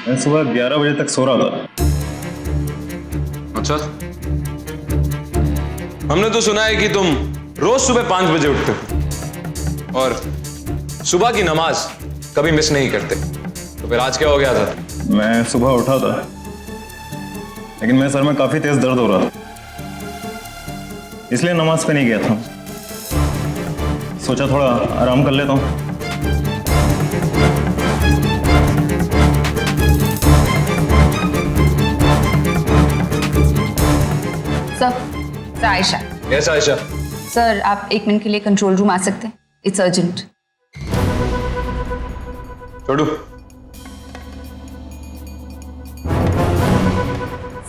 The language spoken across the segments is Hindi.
मैं सुबह 11 बजे तक सो रहा था। अच्छा, हमने तो सुना है कि तुम रोज सुबह 5 बजे उठते हो और सुबह की नमाज कभी मिस नहीं करते। तो फिर आज क्या हो गया था? मैं सुबह उठा था, लेकिन मेरे सर में काफी तेज दर्द हो रहा था, इसलिए नमाज पे नहीं गया था। सोचा थोड़ा आराम कर लेता हूँ। Sir Ayesha. Yes Ayesha. Sir आप 1 मिनट के लिए कंट्रोल रूम आ सकते हैं? It's urgent. छोड़ू।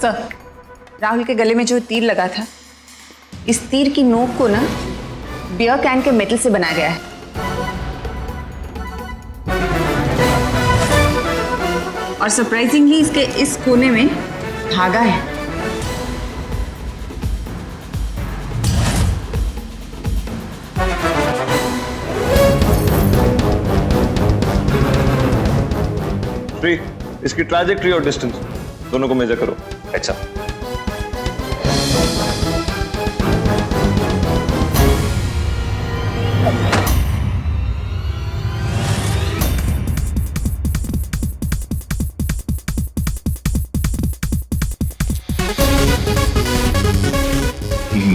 सर राहुल के गले में जो तीर लगा था, इस तीर की नोक को ना बियर कैन के मेटल से बनाया गया है। और सरप्राइजिंगली इसके इस कोने में धागा है। श्री, इसकी ट्रैजेक्टरी और डिस्टेंस दोनों को मेजर करो। अच्छा,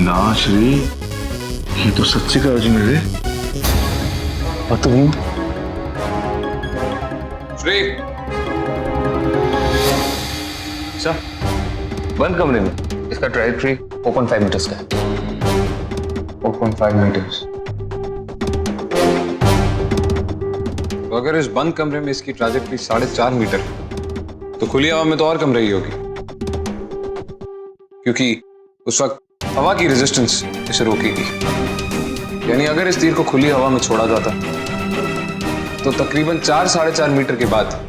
ना श्री, ये तो सच्ची का अर्जुन है। और तुम? श्री। अच्छा, बंद कमरे में इसका ट्रैजेक्टरी 4.5 मीटर्स का है। 4.5 मीटर्स। तो अगर इस बंद कमरे में इसकी ट्रैजेक्टरी 4.5 मीटर, तो खुली हवा में तो और कम रही होगी, क्योंकि उस वक्त हवा की रेजिस्टेंस इसे रोकेगी। यानी अगर इस तीर को खुली हवा में छोड़ा जाता तो तकरीबन 4-4.5 मीटर के बाद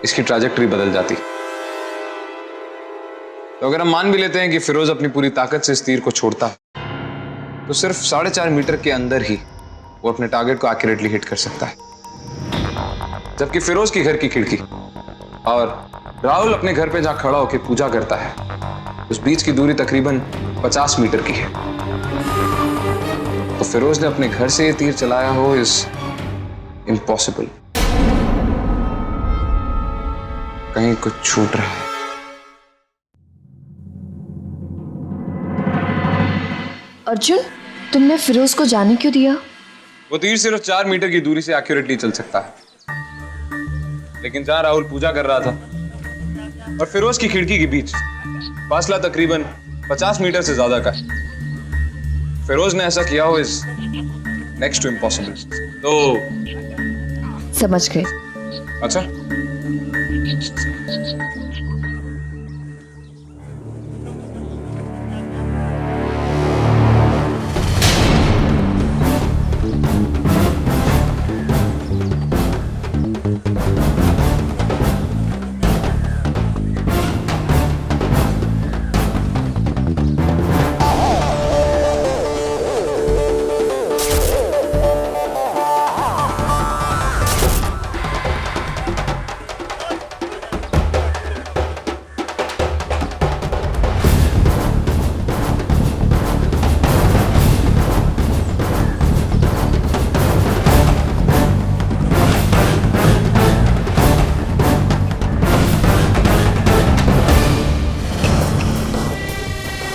इसकी ट्रैजेक्टरी बदल जाती। तो अगर हम मान भी लेते हैं कि फिरोज अपनी पूरी ताकत से इस तीर को छोड़ता, तो सिर्फ 4.5 मीटर के अंदर ही वो अपने टारगेट को एक्यूरेटली हिट कर सकता है। जबकि फिरोज की घर की खिड़की और राहुल अपने घर पे जहां खड़ा होकर पूजा करता है, उस बीच की दूरी तकरीबन 50 मीटर की है। तो फिरोज ने अपने घर से ये तीर चलाया हो इज इम्पॉसिबल। कहीं कुछ छूट रहा है। अर्जुन, तुमने फिरोज को जाने क्यों दिया? वो तीर सिर्फ 4 मीटर की दूरी से एक्यूरेटली चल सकता है, लेकिन जहां राहुल पूजा कर रहा था और फिरोज की खिड़की के बीच फासला तकरीबन 50 मीटर से ज्यादा का है। फिरोज ने ऐसा किया हो इज नेक्स्ट टू इम्पॉसिबल। तो समझ गए। अच्छा,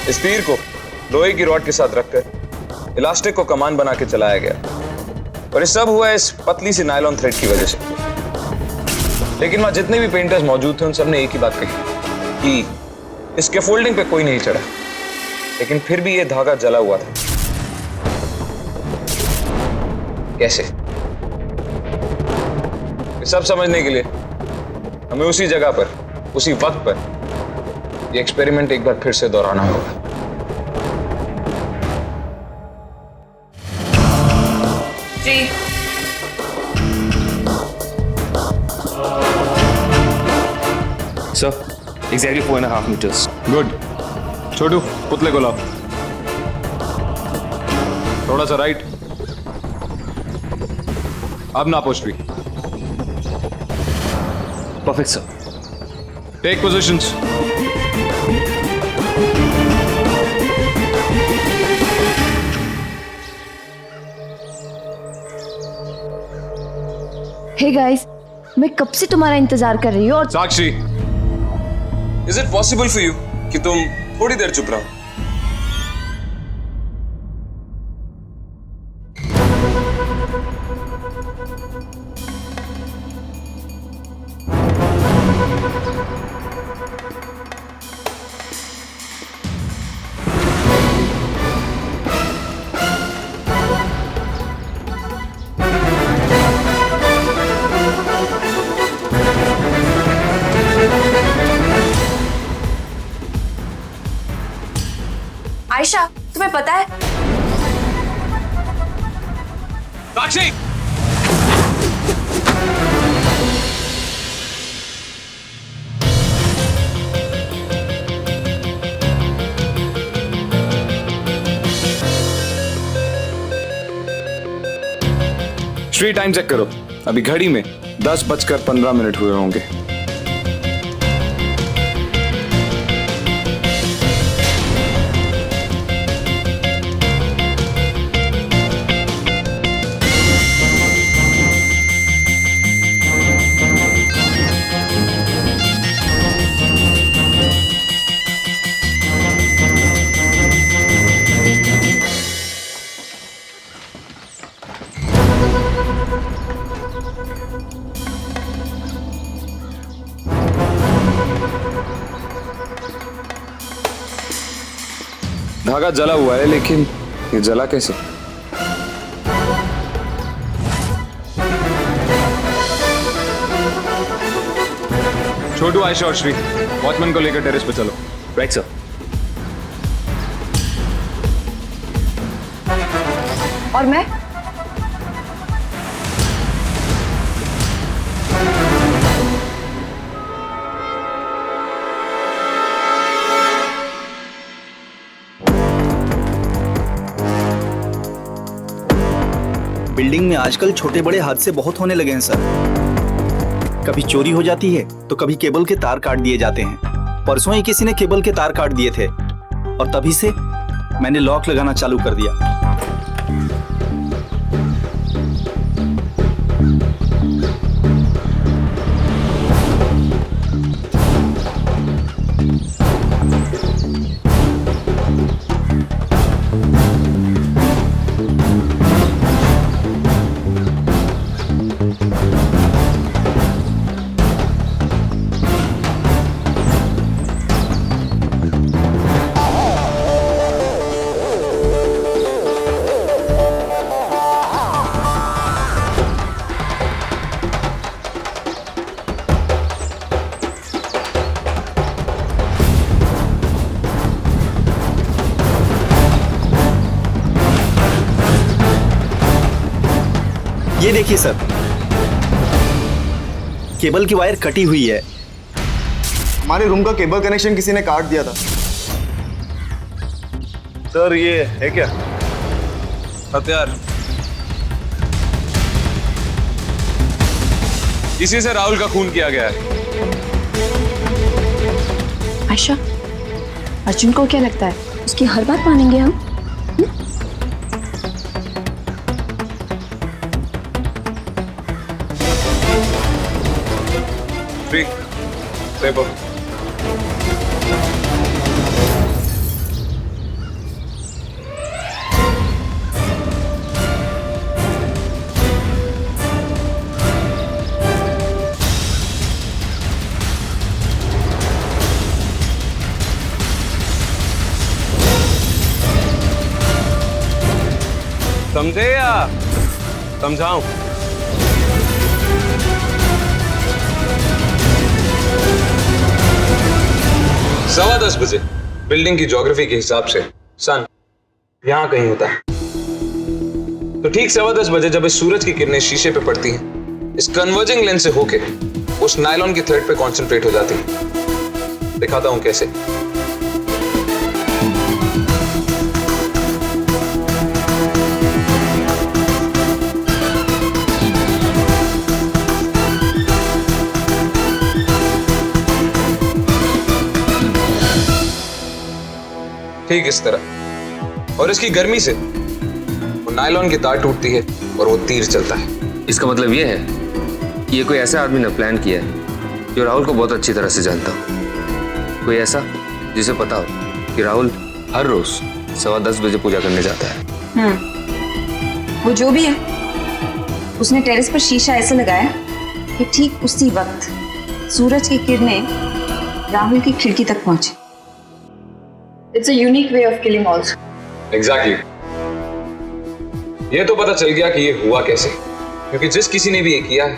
इस तीर को लोहे की रॉड के साथ रखकर इलास्टिक को कमान बना के चलाया गया, और ये सब हुआ इस पतली सी नायलॉन थ्रेड की वजह से। लेकिन वहां जितने भी पेंटर्स मौजूद थे उन सबने एक ही बात कही कि इस स्कैफोल्डिंग पे कोई नहीं चढ़ा, लेकिन फिर भी ये धागा जला हुआ था। कैसे? ये सब समझने के लिए हमें उसी जगह पर, उसी वक्त पर ये एक्सपेरिमेंट एक बार फिर से दोहराना होगा। जी। Sir, exactly 4.5 meters. Good. Chhotu, पुतले को लाओ। थोड़ा सा राइट। अब नापो Shri. Perfect, sir. Take positions. Hey guys, मैं कब से तुम्हारा इंतजार कर रही हूँ और Sakshi, is it possible for you कि तुम थोड़ी देर चुप रहो? आयशा, तुम्हें पता है साक्षी, श्री टाइम चेक करो। अभी घड़ी में 10:15 हुए होंगे। धागा जला हुआ है, लेकिन ये जला कैसे? छोटू, आयशा और श्री, वॉचमैन को लेकर टेरेस पे चलो। Right, sir. और मैं बिल्डिंग में आजकल छोटे बड़े हादसे बहुत होने लगे हैं सर। कभी चोरी हो जाती है तो कभी केबल के तार काट दिए जाते हैं। परसों ही किसी ने केबल के तार काट दिए थे और तभी से मैंने लॉक लगाना चालू कर दिया। ये देखिए सर, केबल की वायर कटी हुई है। हमारे रूम का केबल कनेक्शन किसी ने काट दिया था। सर ये है क्या? हथियार। इसी से राहुल का खून किया गया है। आयशा, अर्जुन को क्या लगता है उसकी हर बात मानेंगे हम? Shri, step up. समझे या समझाऊं? सवा 10 बजे बिल्डिंग की ज्योग्राफी के हिसाब से सन यहां कहीं होता है। तो ठीक 10:15 बजे जब इस सूरज की किरणें शीशे पे पड़ती हैं, इस कन्वर्जिंग लेंस से होके उस नायलॉन की थ्रेड पे कंसंट्रेट हो जाती है। दिखाता हूं कैसे। ठीक इस तरह, और इसकी गर्मी से वो नायलॉन की तार टूटती है और वो तीर चलता है। इसका मतलब ये है कि ये कोई ऐसा आदमी ने प्लान किया है जो राहुल को बहुत अच्छी तरह से जानता हो। कोई ऐसा जिसे पता हो कि राहुल हर रोज 10:15 बजे पूजा करने जाता है। वो जो भी है, उसने टेरेस पर शीशा ऐसे लगाया कि ठीक उसी वक्त सूरज की किरणें राहुल की खिड़की तक पहुंची। It's a unique way of killing also. Exactly. ये तो पता चल गया कि ये हुआ कैसे, क्योंकि जिस किसी ने भी ये किया है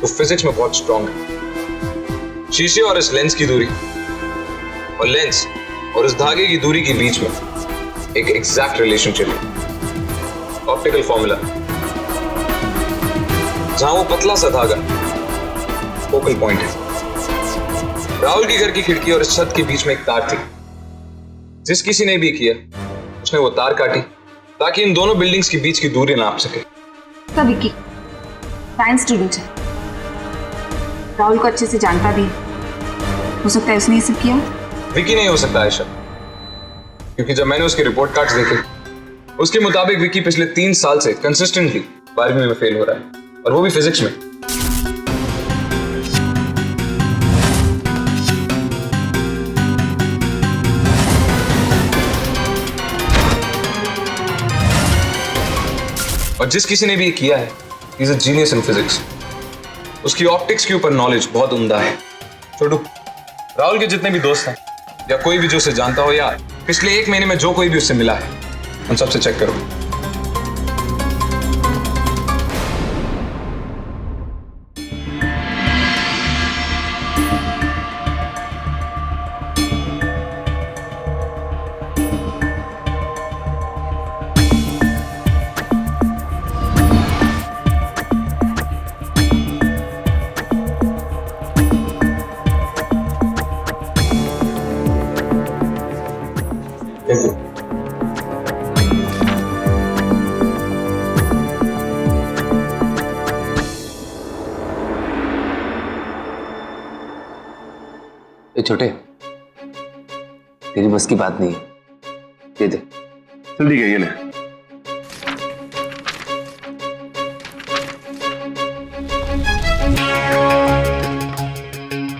वो फिजिक्स में बहुत स्ट्रांग है। शीशे और इस लेंस की दूरी और लेंस और इस धागे की दूरी के बीच में एक एग्जैक्ट रिलेशनशिप है, ऑप्टिकल फॉर्मूला। जहां वो पतला सा धागा फोकल पॉइंट है। राहुल के घर की खिड़की और इस छत के बीच में एक तार थी। जिस किसी ने भी किया उसने वो तार काटी ताकि इन दोनों बिल्डिंग्स के बीच की दूरी नाप सके। विकी साइंस स्टूडेंट है, राहुल को अच्छे से जानता भी है। हो सकता है उसने ये सब किया। विकी नहीं हो सकता आयशा, क्योंकि जब मैंने उसके रिपोर्ट कार्ड्स देखे उसके मुताबिक विकी पिछले 3 साल से कंसिस्टेंटली 12वीं में फेल हो रहा है, और वो भी फिजिक्स में। और जिस किसी ने भी ये किया है, is a genius in physics. उसकी ऑप्टिक्स के ऊपर नॉलेज बहुत उम्दा है। छोटू, राहुल के जितने भी दोस्त हैं या कोई भी जो उसे जानता हो, या पिछले 1 महीने में जो कोई भी उससे मिला है, उन सबसे चेक करो। देखो, ये छोटे, तेरी बस की बात नहीं है, ये दे। चल ठीक है, ये ले।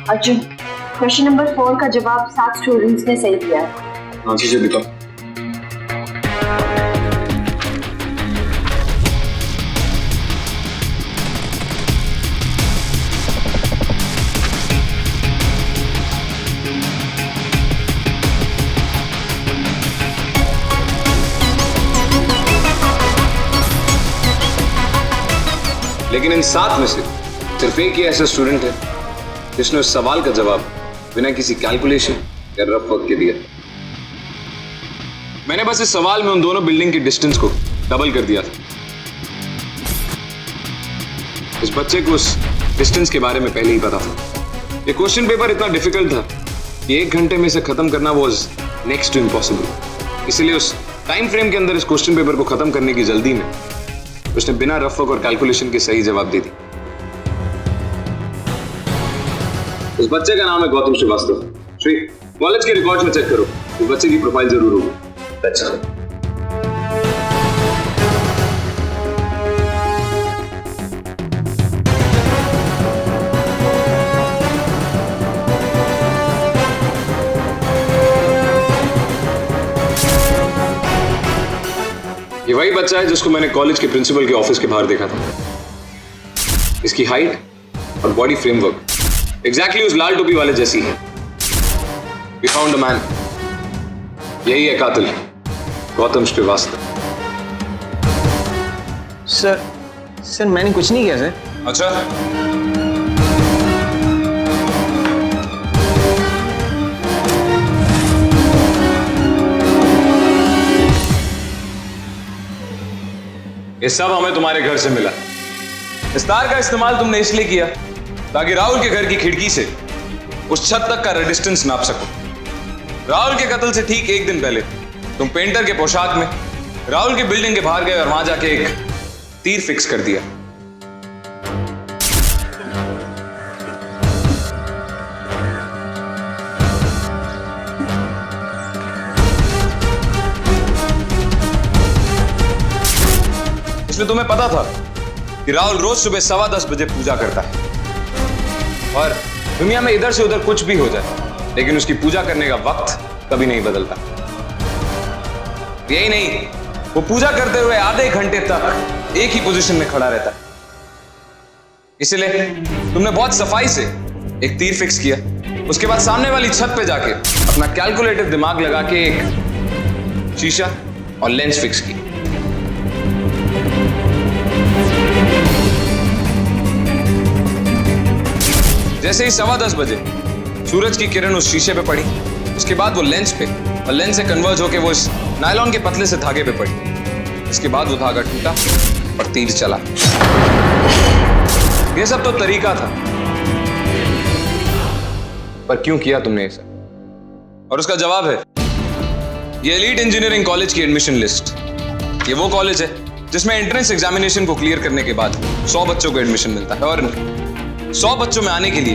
अर्जुन, क्वेश्चन नंबर 4 का जवाब 7 स्टूडेंट्स ने सही दिया है। हाँ चीजें दिखाओ। लेकिन इन 7 में से सिर्फ एक ही ऐसा स्टूडेंट है जिसने उस सवाल का जवाब बिना किसी कैलकुलेशन या रफ वर्क के दिया। मैंने बस इस सवाल में उन दोनों बिल्डिंग की डिस्टेंस को डबल कर दिया था। इस बच्चे को उस डिस्टेंस के बारे में पहले ही पता था। ये क्वेश्चन पेपर इतना डिफिकल्ट था कि 1 घंटे में इसे खत्म करना वाज नेक्स्ट टू इम्पॉसिबल। इसलिए उस टाइम फ्रेम के अंदर इस क्वेश्चन पेपर को खत्म करने की जल्दी में उसने बिना रफ वर्क और कैलकुलेशन के सही जवाब दे दी। उस बच्चे का नाम है गौतम श्रीवास्तव। श्री, कॉलेज के रिकॉर्ड्स में चेक करो, उस बच्चे की प्रोफाइल जरूर होगी। अच्छा, ये वही बच्चा है जिसको मैंने कॉलेज के प्रिंसिपल के ऑफिस के बाहर देखा था। इसकी हाइट और बॉडी फ्रेमवर्क एग्जैक्टली उस लाल टोपी वाले जैसी है। We found a man. यही है कातिल, गौतम श्रीवास्तव। सर मैंने कुछ नहीं किया सर। अच्छा, ये सब हमें तुम्हारे घर से मिला। इस तार का इस्तेमाल तुमने इसलिए किया ताकि राहुल के घर की खिड़की से उस छत तक का डिस्टेंस नाप सको। राहुल के कत्ल से ठीक 1 दिन पहले तुम पेंटर के पोशाक में राहुल की बिल्डिंग के बाहर गए और वहां जाके एक तीर फिक्स कर दिया। इसलिए तुम्हें पता था कि राहुल रोज सुबह 10:15 बजे पूजा करता है, और दुनिया में इधर से उधर कुछ भी हो जाए लेकिन उसकी पूजा करने का वक्त कभी नहीं बदलता। यही नहीं, वो पूजा करते हुए आधे घंटे तक एक ही पोजीशन में खड़ा रहता है। इसलिए तुमने बहुत सफाई से एक तीर फिक्स किया, उसके बाद सामने वाली छत पे जाके अपना कैलकुलेटिव दिमाग लगा के एक शीशा और लेंस फिक्स की। जैसे ही 10:15 बजे सूरज की किरण उस शीशे पे पड़ी, उसके बाद वो लेंस पे, और लेंस से कन्वर्ज होके वो इस नायलॉन के पतले से धागे पे पड़ी। इसके बाद वो धागा टूटा और तीर चला। ये सब तो तरीका था, पर क्यों किया तुमने ये सब? और उसका जवाब है ये एलीट इंजीनियरिंग कॉलेज की एडमिशन लिस्ट। ये वो कॉलेज है जिसमें एंट्रेंस एग्जामिनेशन को क्लियर करने के बाद 100 बच्चों को एडमिशन मिलता है, और 100 बच्चों में आने के लिए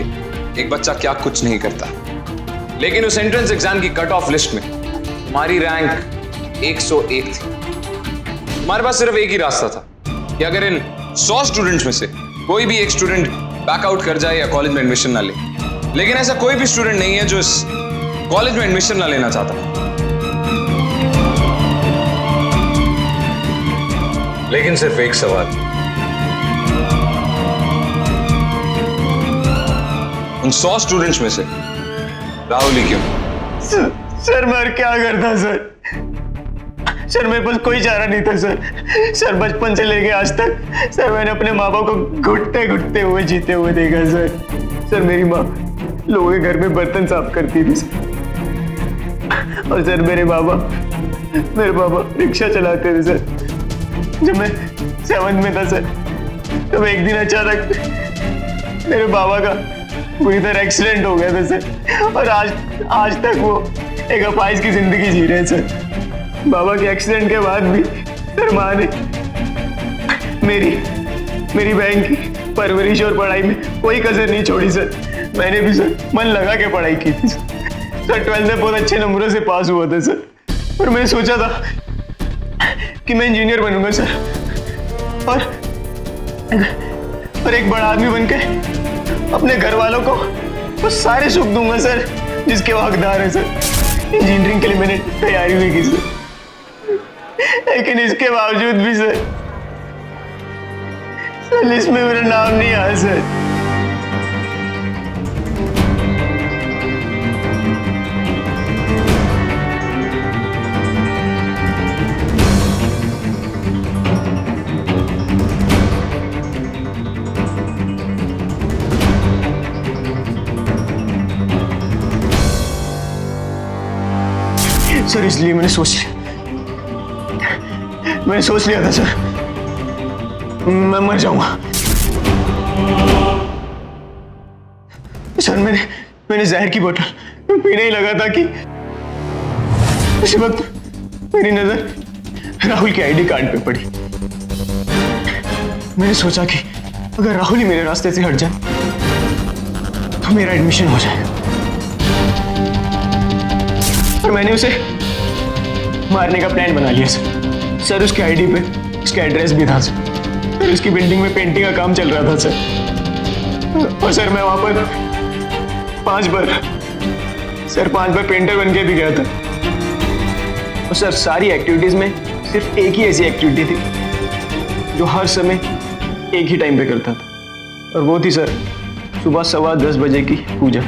एक बच्चा क्या कुछ नहीं करता। लेकिन उस एंट्रेंस एग्जाम की कट ऑफ लिस्ट में तुम्हारी रैंक 101 थी। तुम्हारे पास सिर्फ एक ही रास्ता था कि अगर इन 100 स्टूडेंट्स में से कोई भी एक स्टूडेंट बैकआउट कर जाए या कॉलेज में एडमिशन ना ले। लेकिन ऐसा कोई भी स्टूडेंट नहीं है जो इस कॉलेज में एडमिशन ना लेना चाहता। लेकिन सिर्फ एक सवाल, उन 100 स्टूडेंट्स में से राहुल ही क्यों? सर मैं और क्या करता सर? सर मेरे पास कोई चारा नहीं था सर। सर बचपन से लेके आज तक सर मैंने अपने माँ बाप को घुटते घुटते हुए जीते हुए देखा सर। सर मेरी माँ लोगों के घर में बर्तन साफ करती थी सर। और सर मेरे पापा रिक्शा चलाते थे सर। जब मैं 7th में था सर, तो एक दिन अचानक मेरे बाबा का पूरी तरह एक्सीडेंट हो गया था सर, और आज तक वो एक अपाहिज की जिंदगी जी रहे हैं सर। बाबा के एक्सीडेंट के बाद भी सर माँ ने मेरी बहन की परवरिश और पढ़ाई में कोई कसर नहीं छोड़ी सर। मैंने भी सर मन लगा के पढ़ाई की थी सर। 12th में बहुत अच्छे नंबरों से पास हुआ था सर, और मैंने सोचा था कि मैं इंजीनियर बनूंगा सर, और एक बड़ा आदमी बनकर अपने घर वालों को वो सारे सुख दूंगा सर जिसके वो हकदार है सर। इंजीनियरिंग के लिए मैंने तैयारी भी की सर, लेकिन इसके बावजूद भी सर लिस्ट में मेरा नाम नहीं आया सर। सर इसलिए मैंने सोच लिया था सर मैं मर जाऊंगा सर। मैंने जहर की बोतल पीने ही लगा था कि उसी वक्त मेरी नजर राहुल के आईडी कार्ड पे पड़ी। मैंने सोचा कि अगर राहुल ही मेरे रास्ते से हट जाए तो मेरा एडमिशन हो जाएगा, और मैंने उसे मारने का प्लान बना लिया सर। उसके आईडी पे उसका एड्रेस भी था सर, और उसकी बिल्डिंग में पेंटिंग का काम चल रहा था सर। और सर मैं वहां पर 5 बार पेंटर बन के भी गया था। और सर सारी एक्टिविटीज में सिर्फ एक ही ऐसी एक्टिविटी थी जो हर समय एक ही टाइम पे करता था, और वो थी सर सुबह 10:15 बजे की पूजा।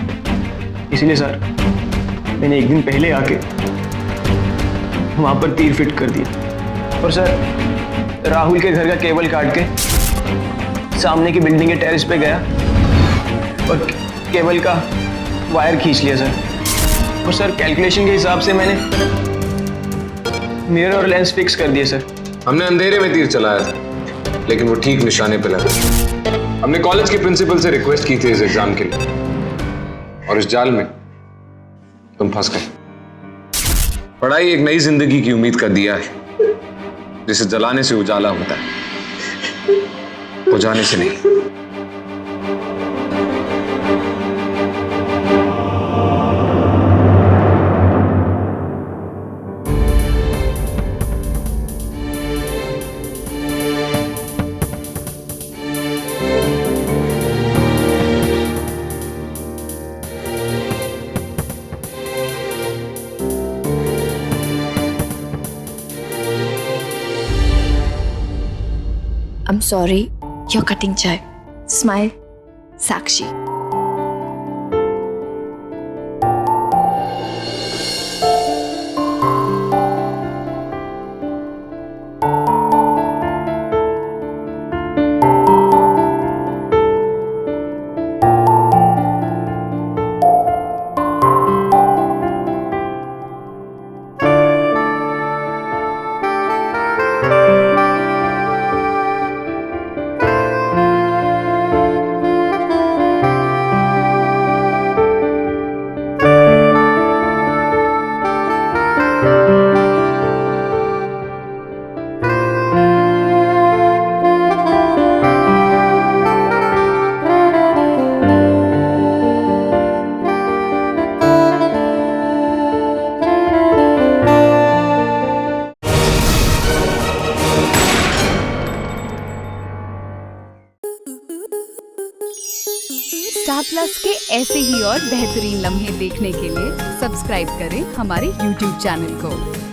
इसलिए सर मैंने एक दिन पहले आके वहां पर तीर फिट कर दिया, और सर राहुल के घर का केबल काट के सामने की बिल्डिंग के टेरेस पे गया और केबल का वायर खींच लिया सर। और सर कैलकुलेशन के हिसाब से मैंने मिरर और लेंस फिक्स कर दिए सर। हमने अंधेरे में तीर चलाया था, लेकिन वो ठीक निशाने पे लगा। हमने कॉलेज के प्रिंसिपल से रिक्वेस्ट की थी इस एग्जाम के लिए, और इस जाल में तुम फंस गए। पढ़ाई एक नई जिंदगी की उम्मीद का दिया है जिसे जलाने से उजाला होता है, बुझाने से नहीं। सॉरी, योर कटिंग चाय। स्माइल, साक्षी। स्टार प्लस के ऐसे ही और बेहतरीन लम्हे देखने के लिए सब्सक्राइब करें हमारे YouTube चैनल को।